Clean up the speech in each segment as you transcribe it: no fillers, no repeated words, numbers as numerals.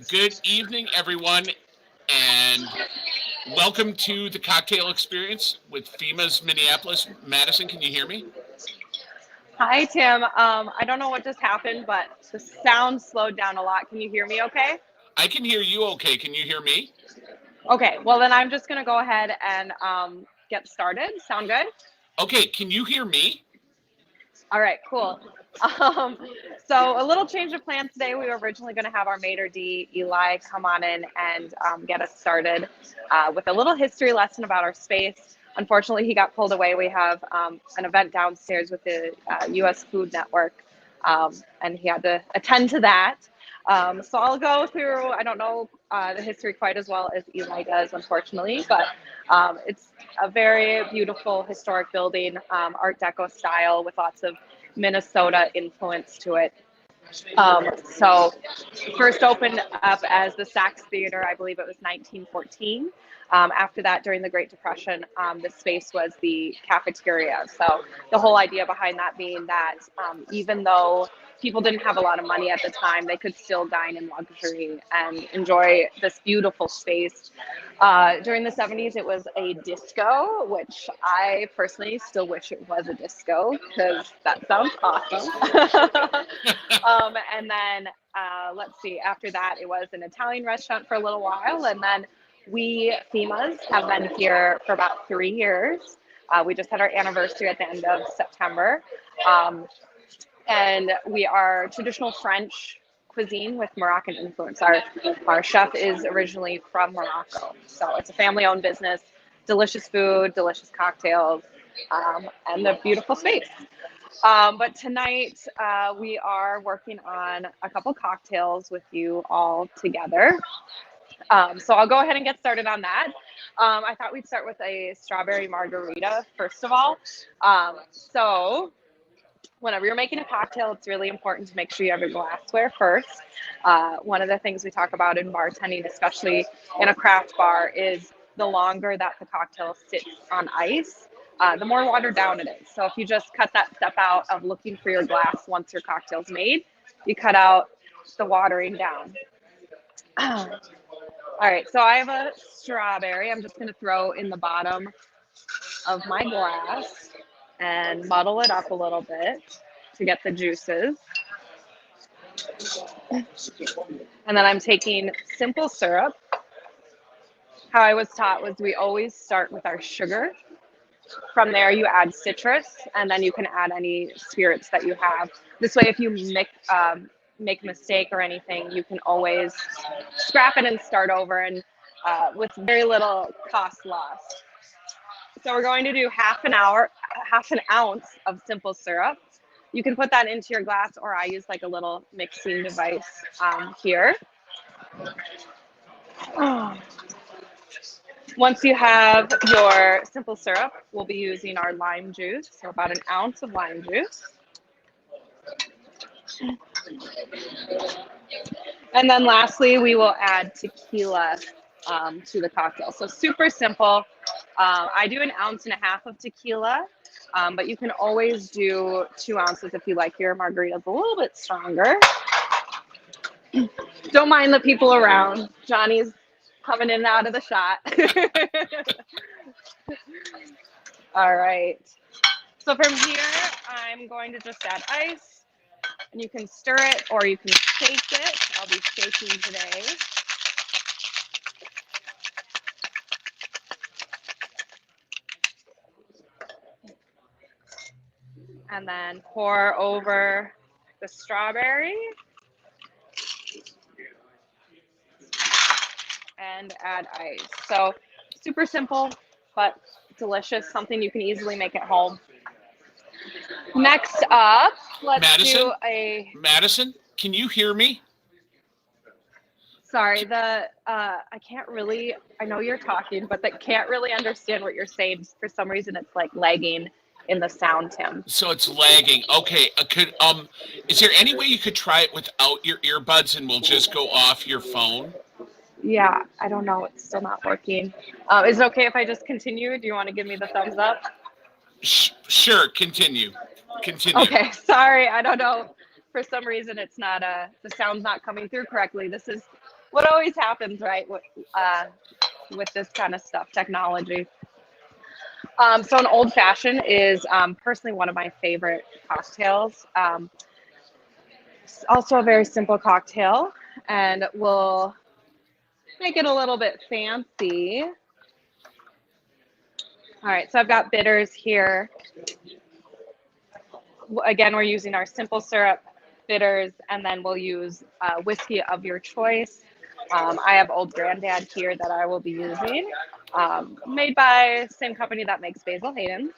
Good evening, everyone, and welcome to the cocktail experience with Phima's Minneapolis. Madison, can you hear me? Hi, Tim. I don't know what just happened, but the sound slowed down a lot. Can you hear me okay? I can hear you okay. Can you hear me? Okay, well, then I'm just going to go ahead and get started. Sound good? Okay, can you hear me? All right, cool. Um, so a little change of plans today. We were originally going to have our maitre d' Eli come on in and get us started with a little history lesson about our space. Unfortunately, he got pulled away. We have an event downstairs with the U.S. Food Network, and he had to attend to that. So I'll go through, I don't know the history quite as well as Eli does, unfortunately, but it's a very beautiful historic building, Art Deco style with lots of Minnesota influence to it. So first opened up as the Saks Theater, I believe it was 1914. After that, during the Great Depression, the space was the cafeteria. So the whole idea behind that being that even though people didn't have a lot of money at the time, they could still dine in luxury and enjoy this beautiful space. During the 70s, it was a disco, which I personally still wish it was a disco because that sounds awesome. And then let's see, after that, it was an Italian restaurant for a little while. And then we, Phimas, have been here for about 3 years. We just had our anniversary at the end of September. And we are traditional French cuisine with Moroccan influence. Our chef is originally from Morocco. So it's a family-owned business, delicious food, delicious cocktails, and a beautiful space. But tonight we are working on a couple cocktails with you all together. So I'll go ahead and get started on that. I thought we'd start with a strawberry margarita first of all. So whenever you're making a cocktail, it's really important to make sure you have your glassware first. One of the things we talk about in bartending, especially in a craft bar, is the longer that the cocktail sits on ice, the more watered down it is. So if you just cut that step out of looking for your glass once your cocktail's made, you cut out the watering down. All right, so I have a strawberry. I'm just going to throw in the bottom of my glass and muddle it up a little bit to get the juices. And then I'm taking simple syrup. How I was taught was we always start with our sugar. From there, you add citrus, and then you can add any spirits that you have. This way, if you make a mistake or anything, you can always scrap it and start over, and with very little cost loss. So we're going to do half an ounce of simple syrup. You can put that into your glass, or I use like a little mixing device here. Once you have your simple syrup, we'll be using our lime juice, so about an ounce of lime juice. And then lastly, we will add tequila to the cocktail. So super simple. I do an ounce and a half of tequila, but you can always do 2 ounces if you like your margaritas a little bit stronger. Don't mind the people around. Johnny's coming in and out of the shot. All right. So from here, I'm going to just add ice, and you can stir it or you can shake it. I'll be shaking today. And then pour over the strawberry and add ice. So super simple, but delicious, something you can easily make at home. Next up, let's do a... Madison, can you hear me? Sorry, I can't really, I know you're talking, but I can't really understand what you're saying. For some reason, it's like lagging in the sound, Tim. So it's lagging. Okay. Is there any way you could try it without your earbuds and we'll just go off your phone? Yeah, I don't know. It's still not working. Is it okay if I just continue? Do you want to give me the thumbs up? Sure. Continue. Okay. Sorry. I don't know. For some reason, it's not, the sound's not coming through correctly. This is what always happens, right? With this kind of stuff, technology. So an old fashioned is personally one of my favorite cocktails. It's also a very simple cocktail, and we'll make it a little bit fancy. All right, so I've got bitters here. Again, we're using our simple syrup, bitters, and then we'll use whiskey of your choice. I have Old Grandad here that I will be using, made by the same company that makes Basil Hayden's.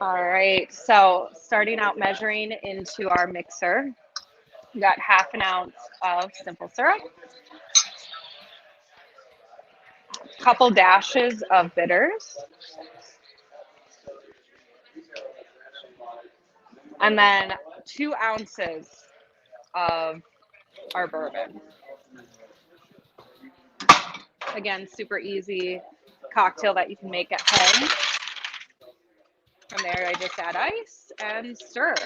All right, so starting out measuring into our mixer, we got 1/2 ounce of simple syrup, a couple dashes of bitters, and then 2 ounces of our bourbon. Again, super easy cocktail that you can make at home. From there, I just add ice and stir.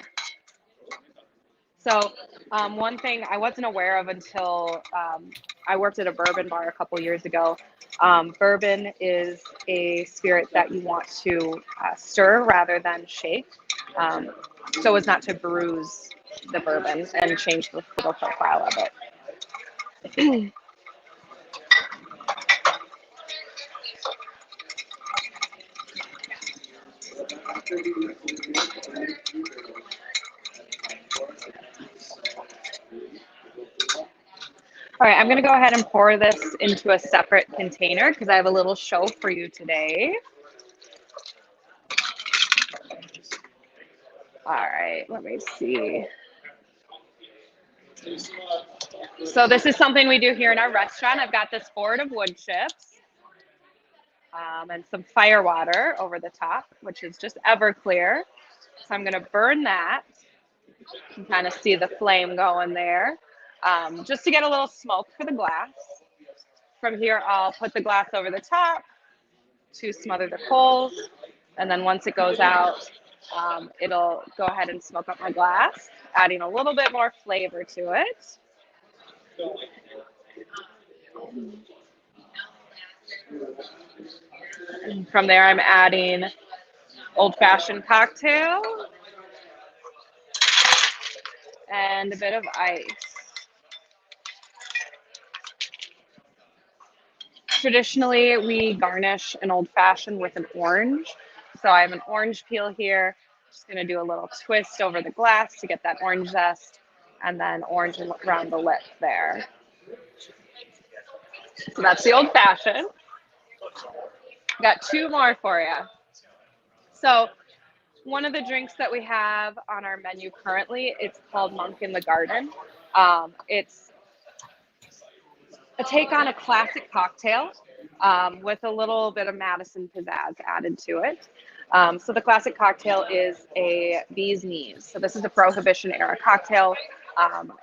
So one thing I wasn't aware of until I worked at a bourbon bar a couple years ago. Bourbon is a spirit that you want to stir rather than shake, so as not to bruise the bourbon and change the flavor profile of it. All right, I'm going to go ahead and pour this into a separate container because I have a little show for you today. All right, let me see. So this is something we do here in our restaurant. I've got this board of wood chips and some fire water over the top, which is just Everclear. So I'm going to burn that. You can kind of see the flame going there. Just to get a little smoke for the glass. From here, I'll put the glass over the top to smother the coals. And then once it goes out, it'll go ahead and smoke up my glass, adding a little bit more flavor to it. And from there, I'm adding old-fashioned cocktail and a bit of ice. Traditionally, we garnish an old-fashioned with an orange. So I have an orange peel here. Just going to do a little twist over the glass to get that orange zest, and then orange around the lip there. So that's the old-fashioned. Got 2 more for you. So one of the drinks that we have on our menu currently, it's called Monk in the Garden. It's a take on a classic cocktail with a little bit of Madison pizzazz added to it. So the classic cocktail is a bee's knees. So this is a Prohibition era cocktail.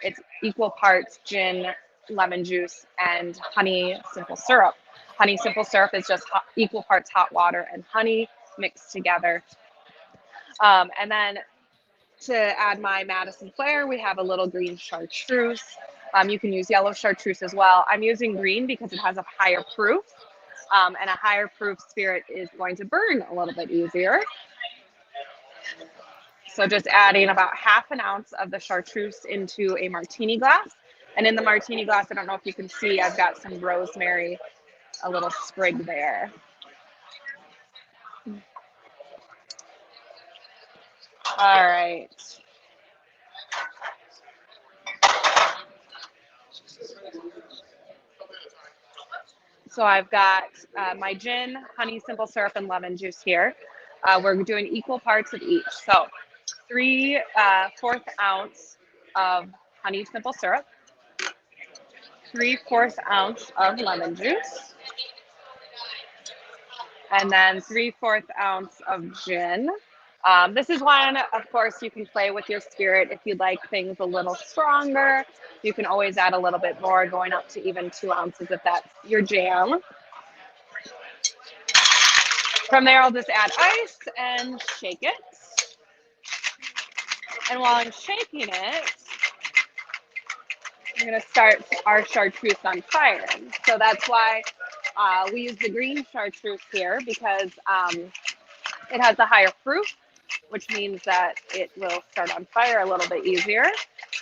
It's equal parts gin, lemon juice, and honey simple syrup. Honey simple syrup is just equal parts hot water and honey mixed together. And then to add my Madison flair, we have a little green chartreuse. You can use yellow chartreuse as well. I'm using green because it has a higher proof, and a higher proof spirit is going to burn a little bit easier. So just adding about 1/2 ounce of the chartreuse into a martini glass. And in the martini glass, I don't know if you can see, I've got some rosemary, a little sprig there. All right. So I've got my gin, honey simple syrup, and lemon juice here. We're doing equal parts of each. So 3/4 ounce of honey simple syrup, 3/4 ounce of lemon juice, and then 3/4 ounce of gin. This is one, of course, you can play with your spirit. If you'd like things a little stronger, you can always add a little bit more, going up to even 2 ounces if that's your jam. From there, I'll just add ice and shake it. And while I'm shaking it, we're going to start our chartreuse on fire. So that's why we use the green chartreuse here, because it has a higher proof, which means that it will start on fire a little bit easier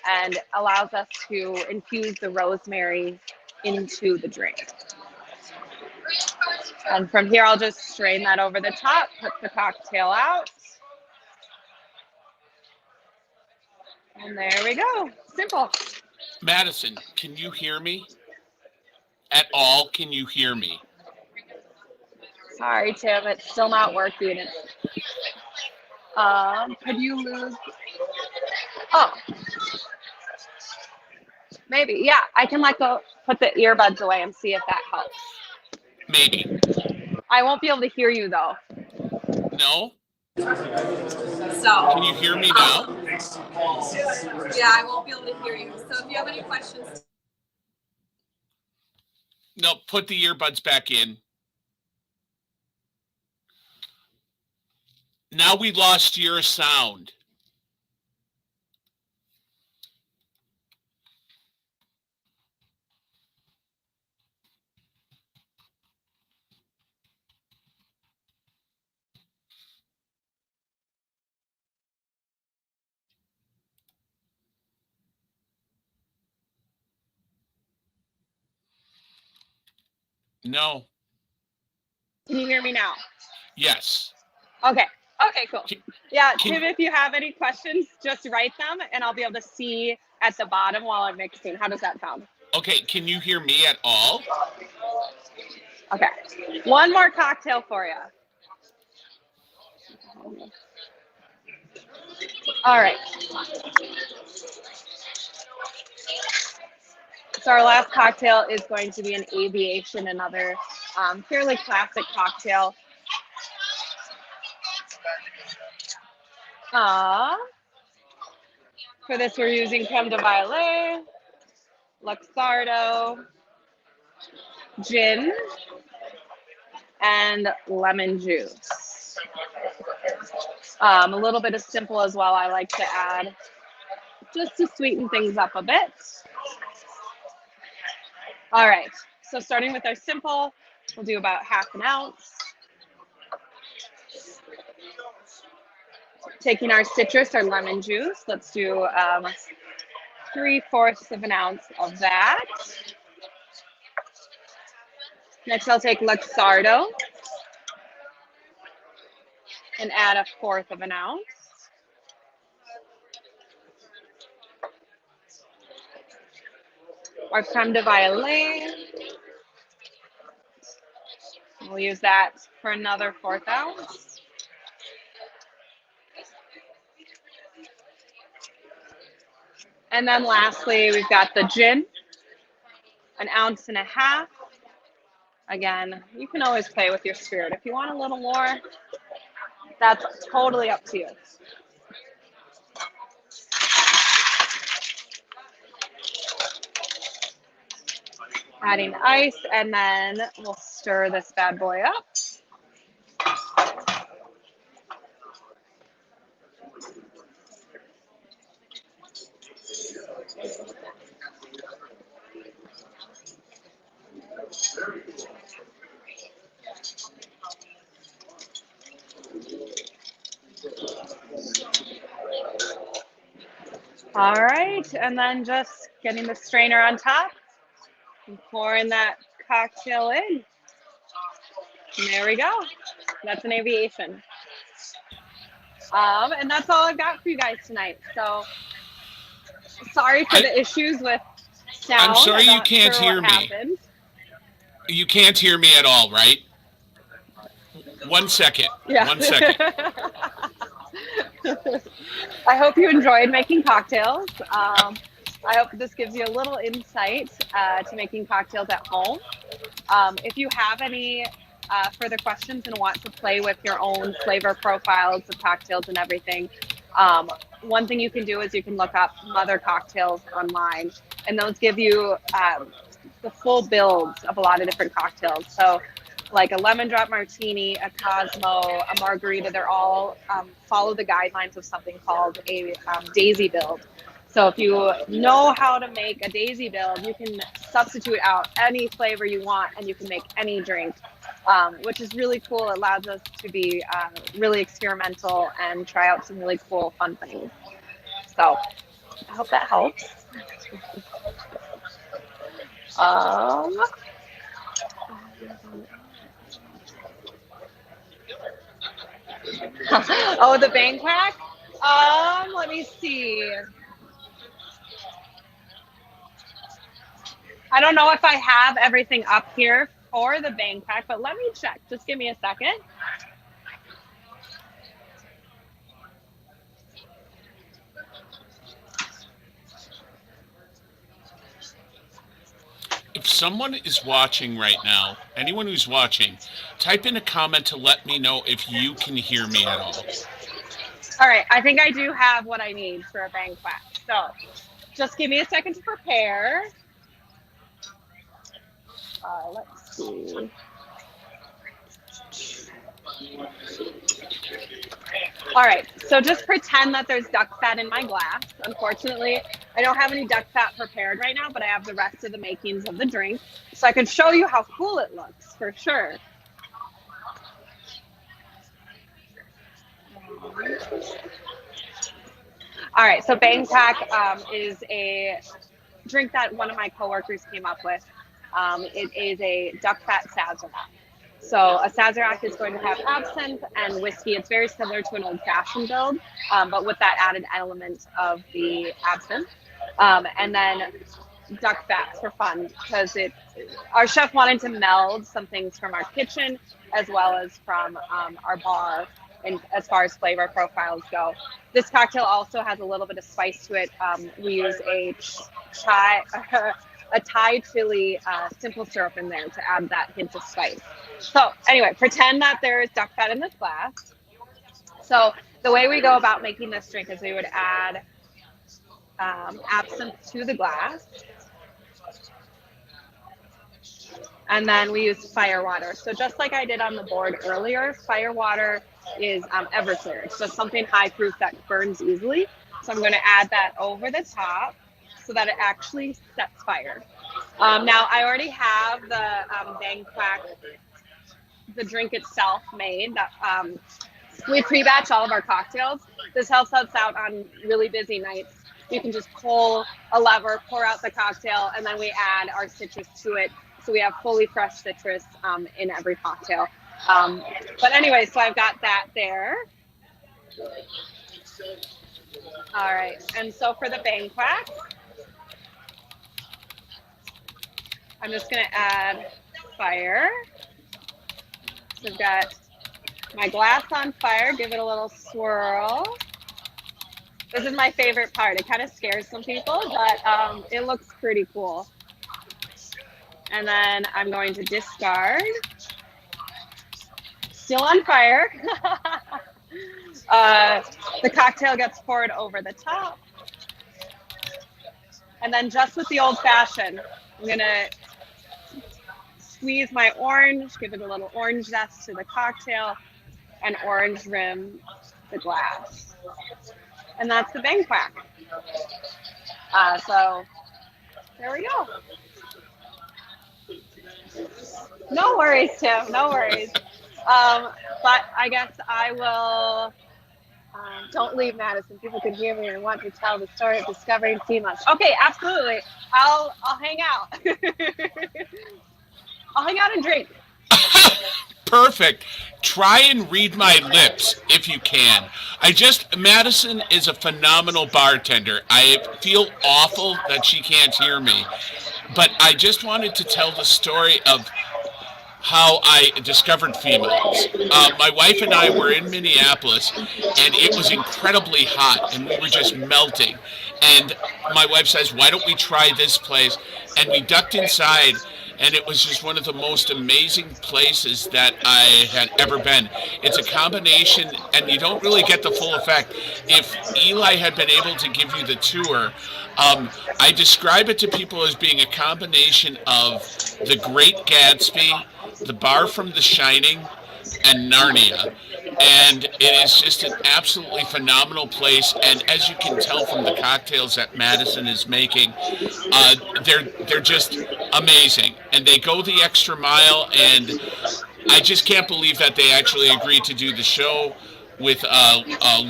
and allows us to infuse the rosemary into the drink. And from here, I'll just strain that over the top, put the cocktail out. And there we go. Simple. Madison, can you hear me? At all, can you hear me? Sorry, Tim, it's still not working. Could you lose? Oh, maybe. Yeah, I can put the earbuds away and see if that helps. Maybe. I won't be able to hear you though. No? So. Can you hear me now? Yeah, I won't be able to hear you. So if you have any questions. No, put the earbuds back in. Now we lost your sound. No. Can you hear me now? Yes. Okay. Okay, cool. Yeah, Can- Tim, if you have any questions, just write them and I'll be able to see at the bottom while I'm mixing. How does that sound? Okay, can you hear me at all? Okay. One more cocktail for you. All right. So our last cocktail is going to be an aviation, another fairly classic cocktail. For this, we're using creme de violet, Luxardo, gin, and lemon juice. A little bit of simple as well, I like to add, just to sweeten things up a bit. All right, so starting with our simple, we'll do about half an ounce. Taking our citrus or lemon juice, let's do 3/4 of an ounce of that. Next, I'll take Luxardo and add 1/4 of an ounce. Our creme de violet, we'll use that for another 1/4 ounce. And then lastly, we've got the gin, 1.5 ounces. Again, you can always play with your spirit. If you want a little more, that's totally up to you. Adding ice, and then we'll stir this bad boy up. All right, and then just getting the strainer on top and pouring that cocktail in. And there we go. That's an aviation. And that's all I've got for you guys tonight. So sorry for the issues with sound. I'm sorry you can't hear me. Happened. You can't hear me at all, right? 1 second. Yeah. 1 second. I hope you enjoyed making cocktails. I hope this gives you a little insight to making cocktails at home. If you have any further questions and want to play with your own flavor profiles of cocktails and everything, one thing you can do is you can look up mother cocktails online, and those give you the full builds of a lot of different cocktails. So like a lemon drop martini, a Cosmo, a margarita, they're all follow the guidelines of something called a daisy build. So if you know how to make a daisy build, you can substitute out any flavor you want and you can make any drink, which is really cool. It allows us to be really experimental and try out some really cool, fun things. So I hope that helps. Oh, the bang quack? Let me see. I don't know if I have everything up here for the bang quack, but let me check. Just give me a second. If someone is watching right now, anyone who's watching, type in a comment to let me know if you can hear me at all. All right, I think I do have what I need for a bang quack. So just give me a second to prepare. Let's see. All right, so just pretend that there's duck fat in my glass. Unfortunately, I don't have any duck fat prepared right now, but I have the rest of the makings of the drink. So I can show you how cool it looks for sure. All right, so bang quack is a drink that one of my coworkers came up with. It is a duck fat sazerac. So a sazerac is going to have absinthe and whiskey. It's very similar to an old-fashioned build, but with that added element of the absinthe. And then duck fat for fun, because our chef wanted to meld some things from our kitchen as well as from our bar, and as far as flavor profiles go. This cocktail also has a little bit of spice to it. We use a Thai chili simple syrup in there to add that hint of spice. So anyway, pretend that there is duck fat in this glass. So the way we go about making this drink is we would add absinthe to the glass. And then we use fire water. So just like I did on the board earlier, fire water is Everclear. So something high proof that burns easily. So I'm going to add that over the top so that it actually sets fire. Now I already have the bang quack, the drink itself made. We pre-batch all of our cocktails. This helps us out on really busy nights. You can just pull a lever, pour out the cocktail, and then we add our citrus to it. So we have fully fresh citrus in every cocktail. But anyway, so I've got that there. All right, and so for the bang quack, I'm just gonna add fire. So I've got my glass on fire, give it a little swirl. This is my favorite part. It kind of scares some people, but it looks pretty cool. And then I'm going to discard. Still on fire. The cocktail gets poured over the top. And then just with the old fashioned, I'm gonna squeeze my orange, give it a little orange zest to the cocktail, and orange rim the glass. And that's the bang quack. So there we go. No worries, Tim, no worries. But I guess I will, don't leave, Madison. People can hear me and want to tell the story of discovering Fhima. Okay, absolutely. I'll hang out. I'll hang out and drink. Perfect. Try and read my lips if you can. Madison is a phenomenal bartender. I feel awful that she can't hear me, but I just wanted to tell the story of how I discovered Fhima. My wife and I were in Minneapolis, and it was incredibly hot, and we were just melting. And my wife says, "Why don't we try this place?" And we ducked inside, and it was just one of the most amazing places that I had ever been. It's a combination, and you don't really get the full effect. If Eli had been able to give you the tour, I describe it to people as being a combination of The Great Gatsby, the bar from The Shining, and Narnia. And it is just an absolutely phenomenal place. And as you can tell from the cocktails that Madison is making, they're just amazing. And they go the extra mile. And I just can't believe that they actually agreed to do the show with a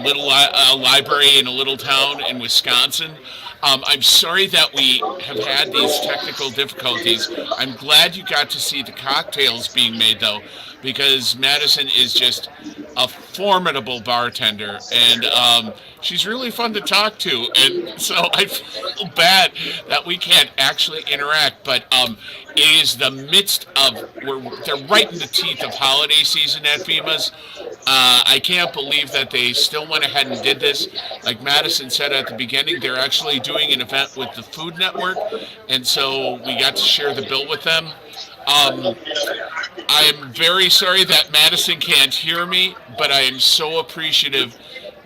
little library in a little town in Wisconsin. I'm sorry that we have had these technical difficulties. I'm glad you got to see the cocktails being made, though, because Madison is just a formidable bartender, and she's really fun to talk to. And so I feel bad that we can't actually interact, but it is the midst of, they're right in the teeth of holiday season at Fhima's. I can't believe that they still went ahead and did this. Like Madison said at the beginning, they're actually doing an event with the Food Network, and so we got to share the bill with them. I am very sorry that Madison can't hear me, but I am so appreciative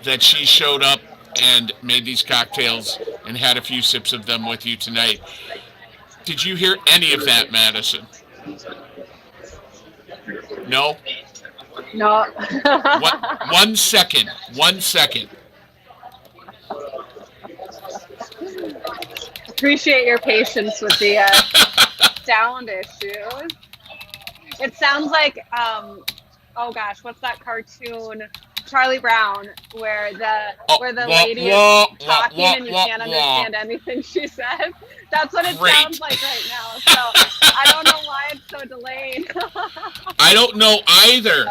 that she showed up and made these cocktails and had a few sips of them with you tonight. Did you hear any of that, Madison? No? No. One second. Appreciate your patience with the sound issues. It sounds like, oh gosh, what's that cartoon? Charlie Brown, where the lady is talking and you can't understand anything she says. That's what it sounds like right now. So I don't know why it's so delayed. I don't know either.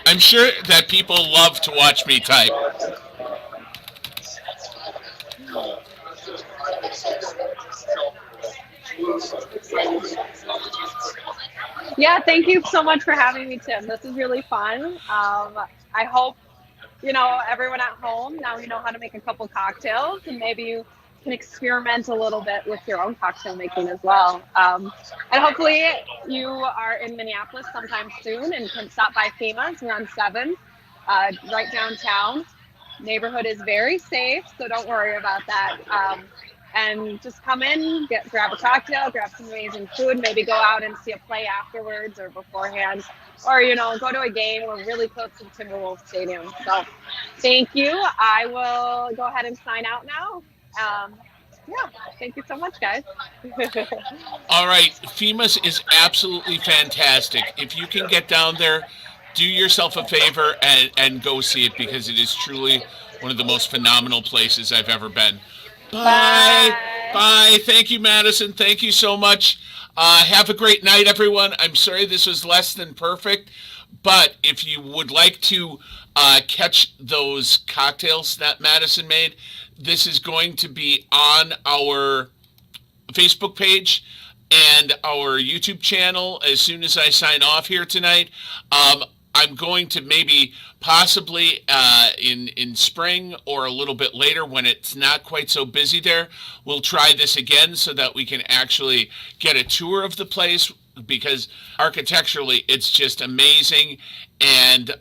I'm sure that people love to watch me type. Yeah, thank you so much for having me, Tim. This is really fun. I hope, everyone at home, now you know how to make a couple cocktails, and maybe you can experiment a little bit with your own cocktail making as well. And hopefully you are in Minneapolis sometime soon and can stop by Fhima's. We're on 7th, right downtown. Neighborhood is very safe, so don't worry about that. And just come in, grab a cocktail, grab some amazing food, maybe go out and see a play afterwards or beforehand, or, go to a game. We're really close to the Timberwolves Stadium. So thank you. I will go ahead and sign out now. Yeah, thank you so much, guys. All right, Fhima's is absolutely fantastic. If you can get down there, do yourself a favor and go see it, because it is truly one of the most phenomenal places I've ever been. Bye. Bye. Thank you, Madison. Thank you so much. Have a great night, everyone. I'm sorry this was less than perfect, but if you would like to catch those cocktails that Madison made, this is going to be on our Facebook page and our YouTube channel as soon as I sign off here tonight. I'm going to maybe possibly in spring or a little bit later when it's not quite so busy there, we'll try this again so that we can actually get a tour of the place, because architecturally it's just amazing. And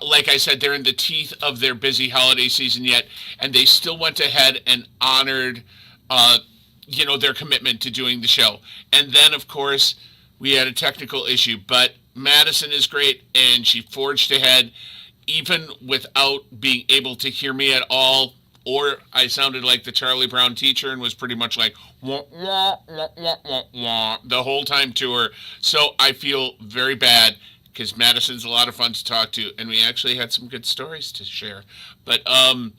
like I said, they're in the teeth of their busy holiday season yet, and they still went ahead and honored their commitment to doing the show. And then, of course, we had a technical issue, but Madison is great, and she forged ahead even without being able to hear me at all, or I sounded like the Charlie Brown teacher and was pretty much like wah, wah, wah, wah, wah, wah, the whole time to her. So I feel very bad, because Madison's a lot of fun to talk to, and we actually had some good stories to share. But I'm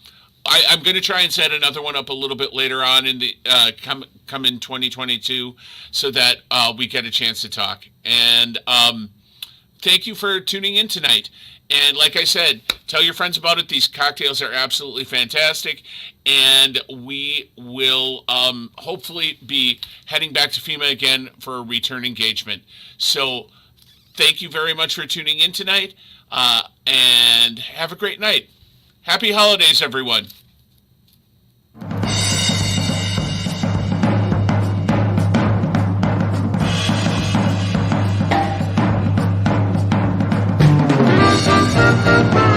going to try and set another one up a little bit later on in the come in 2022, so that we get a chance to talk. And thank you for tuning in tonight. And like I said, tell your friends about it. These cocktails are absolutely fantastic. And we will hopefully be heading back to Fhima again for a return engagement. So thank you very much for tuning in tonight. And have a great night. Happy holidays, everyone. Thank you.